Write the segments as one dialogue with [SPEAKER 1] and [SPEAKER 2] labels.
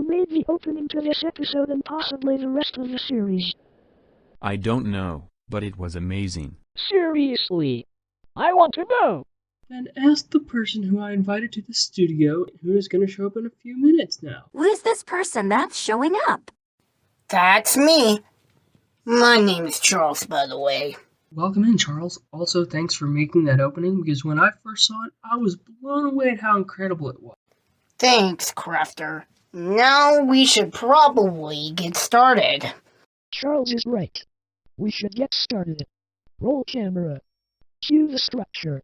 [SPEAKER 1] made the opening to this episode and possibly the rest of the series?
[SPEAKER 2] I don't know, but it was amazing.
[SPEAKER 3] Seriously, I want to know.
[SPEAKER 4] Then ask the person who I invited to the studio who is going to show up in a few minutes now.
[SPEAKER 5] Who's this person that's showing up?
[SPEAKER 6] That's me. My name is Charles, by the way.
[SPEAKER 4] Welcome in, Charles. Also, thanks for making that opening, because when I first saw it, I was blown away at how incredible it was.
[SPEAKER 6] Thanks, Crafter. Now we should probably get started.
[SPEAKER 1] Charles is right. We should get started. Roll camera. Cue the structure.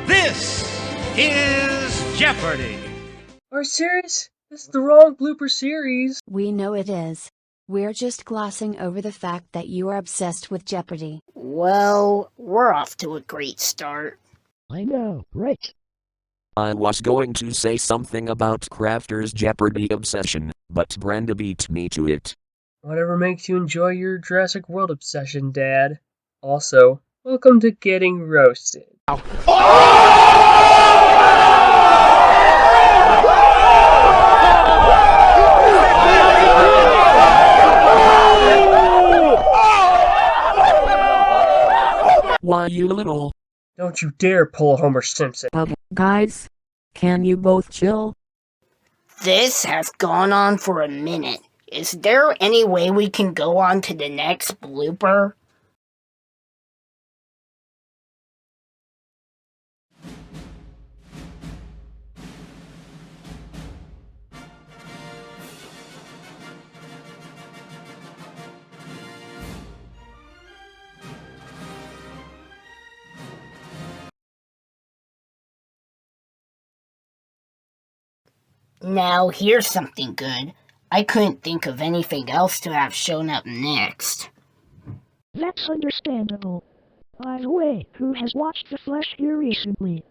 [SPEAKER 7] This is Jeopardy!
[SPEAKER 4] Are you serious? This is the wrong blooper series.
[SPEAKER 5] We know it is. We're just glossing over the fact that you are obsessed with Jeopardy.
[SPEAKER 6] Well, we're off to a great start.
[SPEAKER 1] I know, right?
[SPEAKER 8] I was going to say something about Crafter's Jeopardy obsession, but Brenda beat me to it.
[SPEAKER 4] Whatever makes you enjoy your Jurassic World obsession, Dad. Also, welcome to Getting Roasted.
[SPEAKER 8] Why, you little...
[SPEAKER 4] Don't you dare pull a Homer Simpson.
[SPEAKER 5] Guys, can you both chill?
[SPEAKER 6] This has gone on for a minute. Is there any way we can go on to the next blooper? Now, here's something good. I couldn't think of anything else to have shown up next.
[SPEAKER 1] That's understandable. By the way, who has watched The Flash here recently?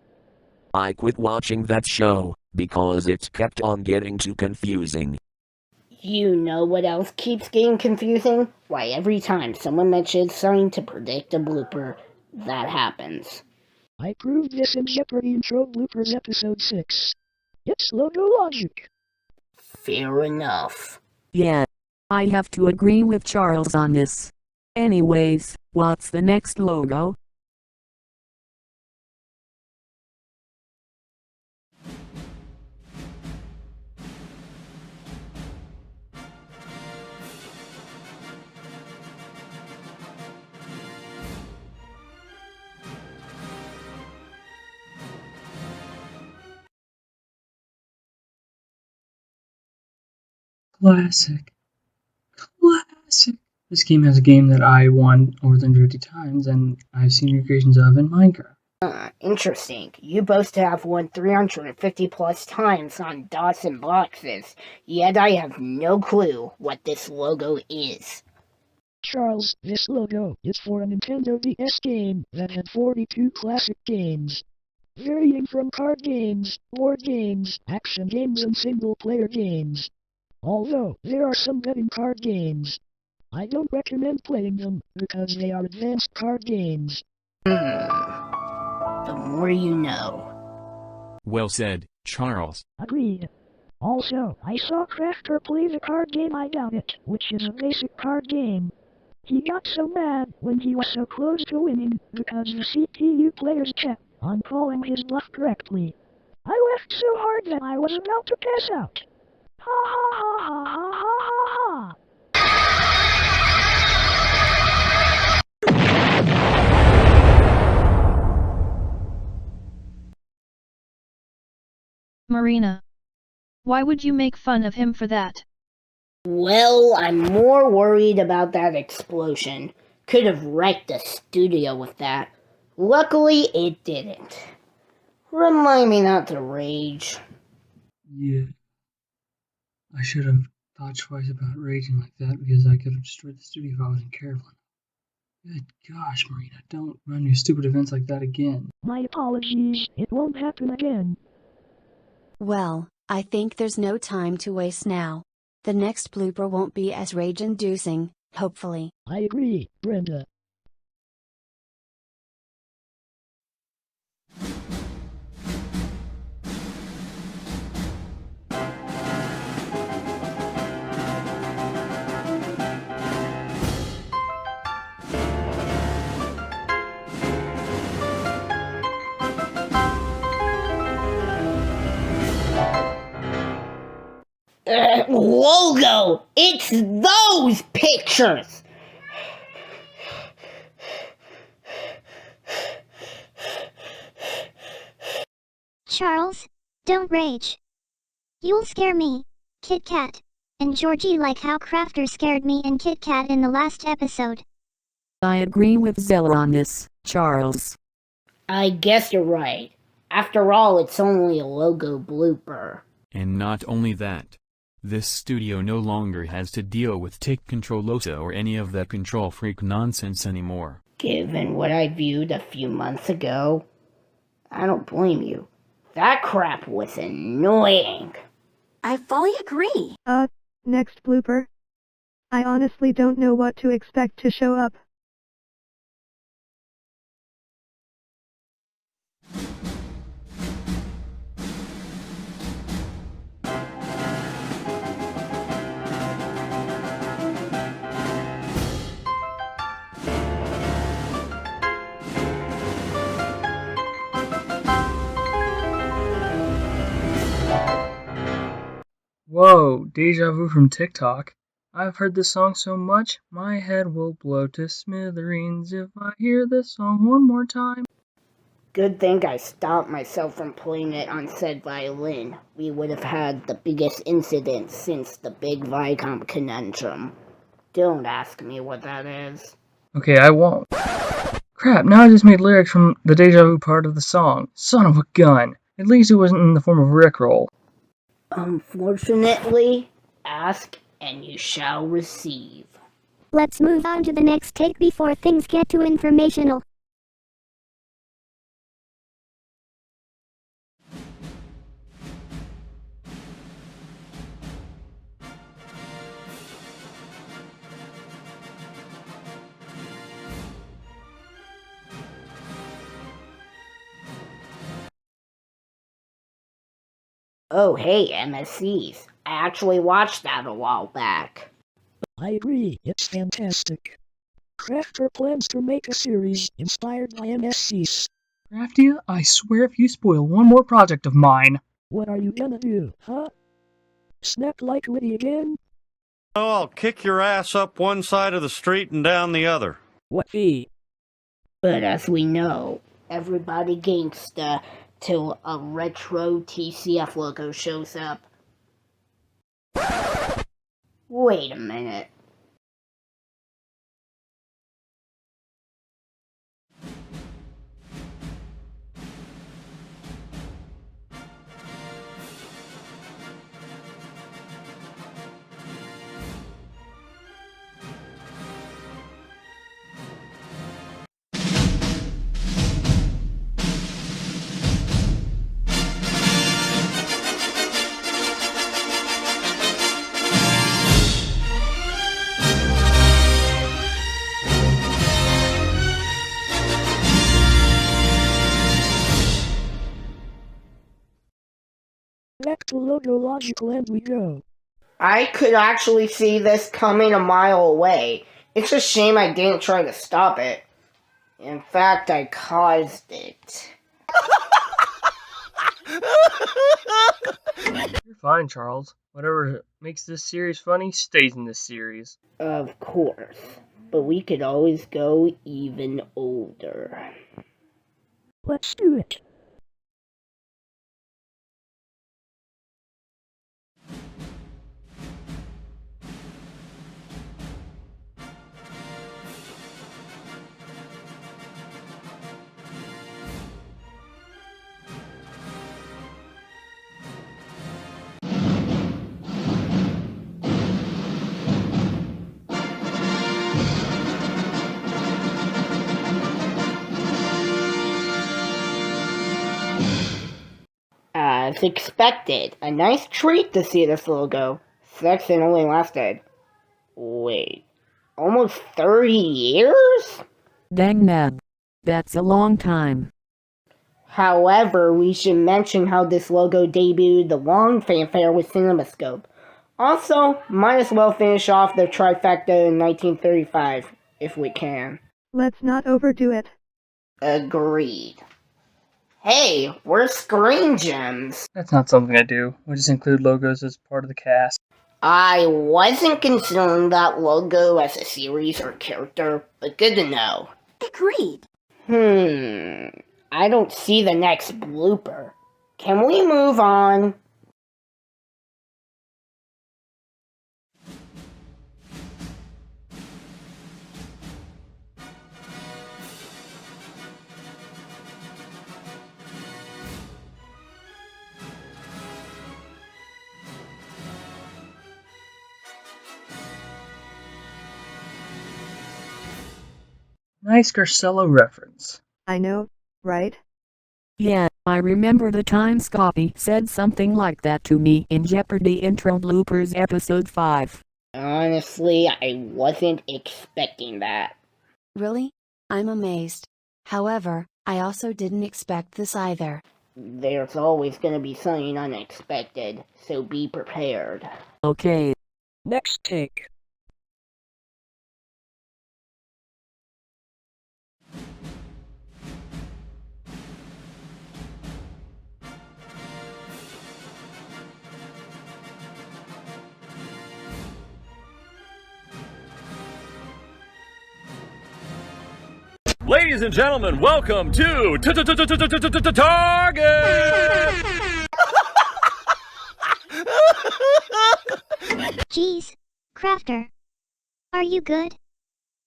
[SPEAKER 8] I quit watching that show, because it kept on getting too confusing.
[SPEAKER 6] You know what else keeps getting confusing? Why, every time someone mentions something to predict a blooper, that happens.
[SPEAKER 1] I proved this in Jeopardy Intro Bloopers Episode 6. It's logo logic.
[SPEAKER 6] Fair enough.
[SPEAKER 5] Yeah, I have to agree with Charles on this. Anyways, what's the next logo?
[SPEAKER 4] Classic. Classic. This game has a game that I won more than 50 times, and I've seen recreations of in Minecraft.
[SPEAKER 6] Interesting. You both have won 350 plus times on dots and boxes, yet I have no clue what this logo is.
[SPEAKER 1] Charles, this logo is for a Nintendo DS game that had 42 classic games, varying from card games, board games, action games, and single-player games. Although, there are some betting card games. I don't recommend playing them, because they are advanced card games.
[SPEAKER 6] The more you know.
[SPEAKER 2] Well said, Charles.
[SPEAKER 1] Agreed. Also, I saw Crafter play the card game I Doubt It, which is a basic card game. He got so mad when he was so close to winning, because the CPU players kept on calling his bluff correctly. I laughed so hard that I was about to pass out. Ha ha ha ha ha ha ha ha!
[SPEAKER 9] Marina. Why would you make fun of him for that?
[SPEAKER 6] Well, I'm more worried about that explosion. Could have wrecked the studio with that. Luckily, it didn't. Remind me not to rage.
[SPEAKER 4] Yeah. I should have thought twice about raging like that, because I could have destroyed the studio if I wasn't careful. Good gosh, Marina, don't run your stupid events like that again.
[SPEAKER 1] My apologies, it won't happen again.
[SPEAKER 10] Well, I think there's no time to waste now. The next blooper won't be as rage-inducing, hopefully.
[SPEAKER 1] I agree, Brenda.
[SPEAKER 6] Logo! It's those pictures!
[SPEAKER 11] Charles, don't rage. You'll scare me, Kit Kat, and Georgie like how Crafter scared me and Kit Kat in the last episode.
[SPEAKER 5] I agree with Zella on this, Charles.
[SPEAKER 6] I guess you're right. After all, it's only a logo blooper.
[SPEAKER 2] And not only that. This studio no longer has to deal with Tick Controlosa or any of that control freak nonsense anymore.
[SPEAKER 6] Given what I viewed a few months ago, I don't blame you. That crap was annoying.
[SPEAKER 10] I fully agree.
[SPEAKER 12] Next blooper. I honestly don't know what to expect to show up.
[SPEAKER 4] Whoa, deja vu from TikTok. I've heard this song so much, my head will blow to smithereens if I hear this song one more time.
[SPEAKER 6] Good thing I stopped myself from playing it on said violin. We would have had the biggest incident since the big Vicomp conundrum. Don't ask me what that is.
[SPEAKER 4] Okay, I won't. Crap, now I just made lyrics from the deja vu part of the song. Son of a gun. At least it wasn't in the form of Rickroll.
[SPEAKER 6] Unfortunately, ask and you shall receive.
[SPEAKER 11] Let's move on to the next take before things get too informational.
[SPEAKER 6] Oh hey, MSCs. I actually watched that a while back.
[SPEAKER 1] I agree, it's fantastic. Crafter plans to make a series inspired by MSCs.
[SPEAKER 4] Crafty, I swear if you spoil one more project of mine.
[SPEAKER 1] What are you gonna do, huh? Snap like Liddy again?
[SPEAKER 7] Oh, I'll kick your ass up one side of the street and down the other.
[SPEAKER 3] What fee?
[SPEAKER 6] But as we know, everybody gangsta till a retro TCF logo shows up. Wait a minute.
[SPEAKER 1] Back to Logological and we go.
[SPEAKER 6] I could actually see this coming a mile away. It's a shame I didn't try to stop it. In fact, I caused it.
[SPEAKER 4] You're fine, Charles. Whatever makes this series funny stays in this series.
[SPEAKER 6] Of course. But we could always go even older.
[SPEAKER 1] Let's do it.
[SPEAKER 6] That's expected. A nice treat to see this logo. Section only lasted, wait, almost 30 years?
[SPEAKER 5] Dang man. That's a long time.
[SPEAKER 6] However, we should mention how this logo debuted the long fanfare with CinemaScope. Also, might as well finish off the trifecta in 1935, if we can.
[SPEAKER 12] Let's not overdo it.
[SPEAKER 6] Agreed. Hey, where's Screen Gems?
[SPEAKER 4] That's not something I do. I just include logos as part of the cast.
[SPEAKER 6] I wasn't considering that logo as a series or character, but good to know.
[SPEAKER 13] Agreed.
[SPEAKER 6] I don't see the next blooper. Can we move on?
[SPEAKER 4] Nice Garcello reference.
[SPEAKER 12] I know, right?
[SPEAKER 5] Yeah, I remember the time Scotty said something like that to me in Jeopardy Intro Bloopers Episode 5.
[SPEAKER 6] Honestly, I wasn't expecting that.
[SPEAKER 10] Really? I'm amazed. However, I also didn't expect this either.
[SPEAKER 6] There's always gonna be something unexpected, so be prepared.
[SPEAKER 5] Okay.
[SPEAKER 3] Next take.
[SPEAKER 14] Ladies and gentlemen, welcome to Target!
[SPEAKER 11] Jeez. Crafter. Are you good?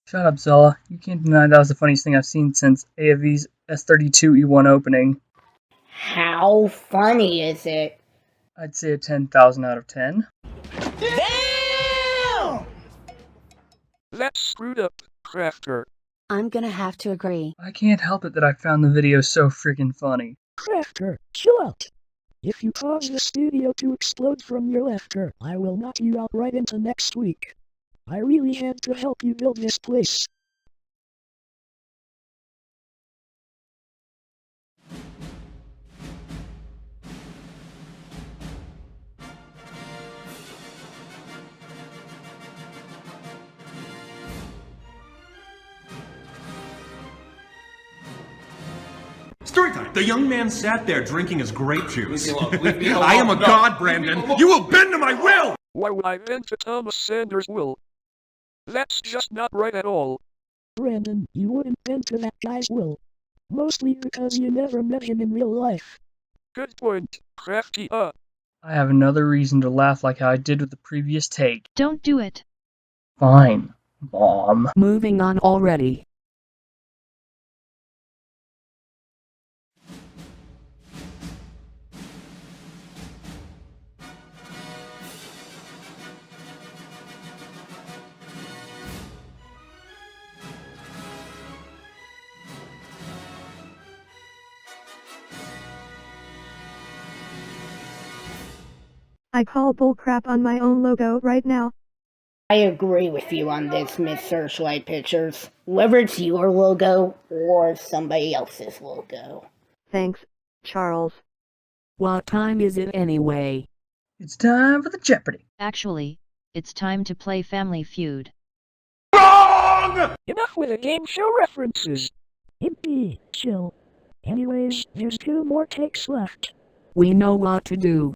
[SPEAKER 4] Shut up, Zella. You can't deny that was the funniest thing I've seen since AFV's S32 E1 opening.
[SPEAKER 6] How funny is it?
[SPEAKER 4] I'd say a 10,000 out of 10.
[SPEAKER 13] Damn!
[SPEAKER 3] That's screwed up, Crafter.
[SPEAKER 10] I'm gonna have to agree.
[SPEAKER 4] I can't help it that I found the video so freaking funny.
[SPEAKER 1] Crafter, chill out. If you cause the studio to explode from your laughter, I will knock you out right into next week. I really had to help you build this place.
[SPEAKER 15] Storytime. The young man sat there drinking his grape juice. I am a god, Brandon. You will bend to my will!
[SPEAKER 3] Why would I bend to Thomas Sanders' will? That's just not right at all.
[SPEAKER 1] Brandon, you wouldn't bend to that guy's will. Mostly because you never met him in real life.
[SPEAKER 3] Good point, Crafty.
[SPEAKER 4] I have another reason to laugh like how I did with the previous take.
[SPEAKER 9] Don't do it.
[SPEAKER 4] Fine, Mom.
[SPEAKER 5] Moving on already.
[SPEAKER 12] I call bullcrap on my own logo right now.
[SPEAKER 6] I agree with you on this, Miss Searchlight Pictures. Whether it's your logo or somebody else's logo.
[SPEAKER 12] Thanks, Charles.
[SPEAKER 5] What time is it anyway?
[SPEAKER 4] It's time for the Jeopardy!
[SPEAKER 9] Actually, it's time to play Family Feud.
[SPEAKER 15] Wrong!
[SPEAKER 3] Enough with the game show references.
[SPEAKER 1] Hippie, chill. Anyways, there's 2 more takes left.
[SPEAKER 5] We know what to do.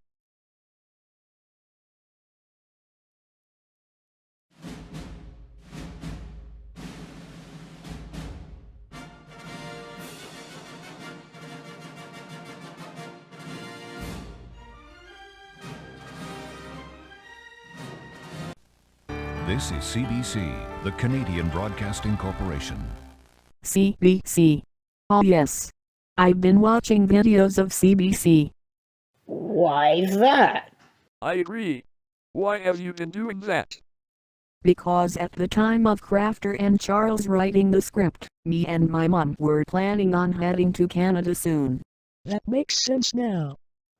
[SPEAKER 16] This is CBC, the Canadian Broadcasting Corporation.
[SPEAKER 5] CBC. Oh yes. I've been watching videos of CBC.
[SPEAKER 6] Why's that?
[SPEAKER 3] I agree. Why have you been doing that?
[SPEAKER 5] Because at the time of Crafter and Charles writing the script, me and my mom were planning on heading to Canada soon.
[SPEAKER 1] That makes sense now.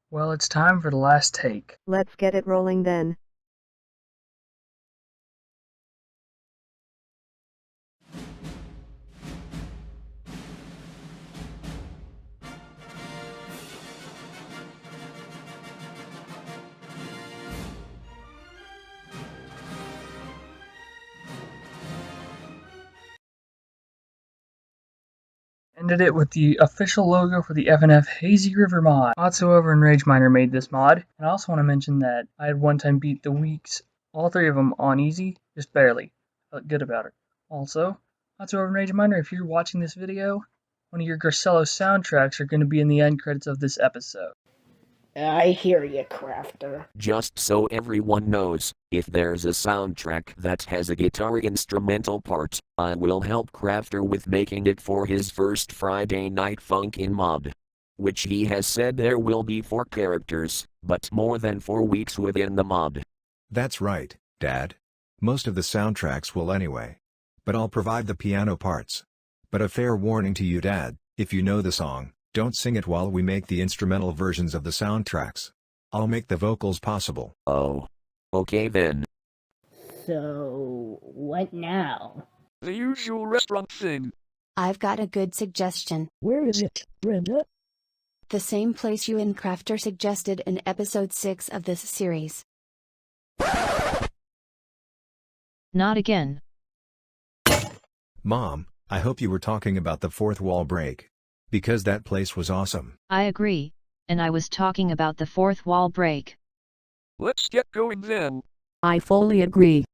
[SPEAKER 4] Well, it's time for the last take.
[SPEAKER 12] Let's get it rolling then.
[SPEAKER 4] Ended it with the official logo for the FNF Hazy River mod. Otso over and Rage Miner made this mod, and I also want to mention that I had one time beat the weeks, all three of them on easy, just barely. Felt good about it. Also, Otso over and Rage Miner, if you're watching this video, one of your Garcello soundtracks are going to be in the end credits of this episode.
[SPEAKER 6] I hear you, Crafter.
[SPEAKER 8] Just so everyone knows, if there's a soundtrack that has a guitar instrumental part, I will help Crafter with making it for his first Friday Night Funkin' mod. Which he has said there will be 4 characters, but more than 4 weeks within the mod.
[SPEAKER 13] That's right, Dad. Most of the soundtracks will anyway. But I'll provide the piano parts. But a fair warning to you, Dad, if you know the song, don't sing it while we make the instrumental versions of the soundtracks. I'll make the vocals possible.
[SPEAKER 8] Oh. Okay then.
[SPEAKER 6] So, what now?
[SPEAKER 3] The usual restaurant thing.
[SPEAKER 10] I've got a good suggestion.
[SPEAKER 1] Where is it, Brenda?
[SPEAKER 10] The same place you and Crafter suggested in episode 6 of this series.
[SPEAKER 9] Not again.
[SPEAKER 13] Mom, I hope you were talking about the fourth wall break. Because that place was awesome.
[SPEAKER 9] I agree, and I was talking about the fourth wall break.
[SPEAKER 3] Let's get going then.
[SPEAKER 5] I fully agree.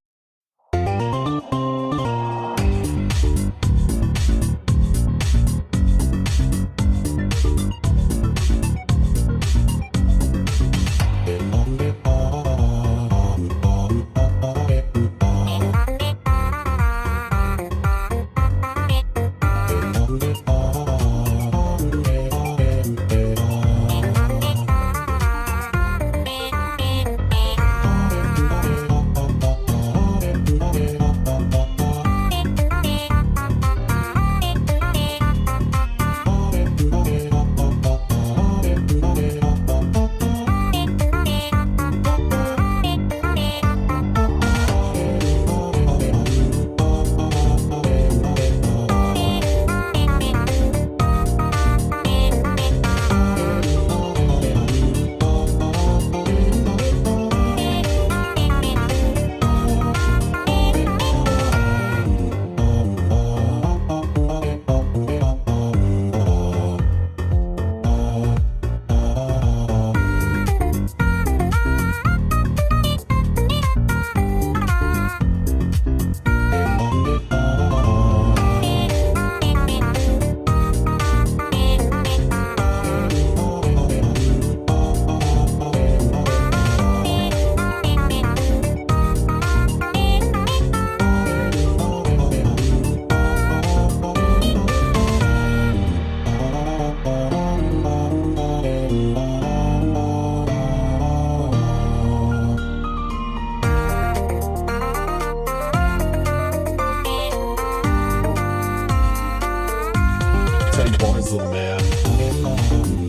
[SPEAKER 17] Little man.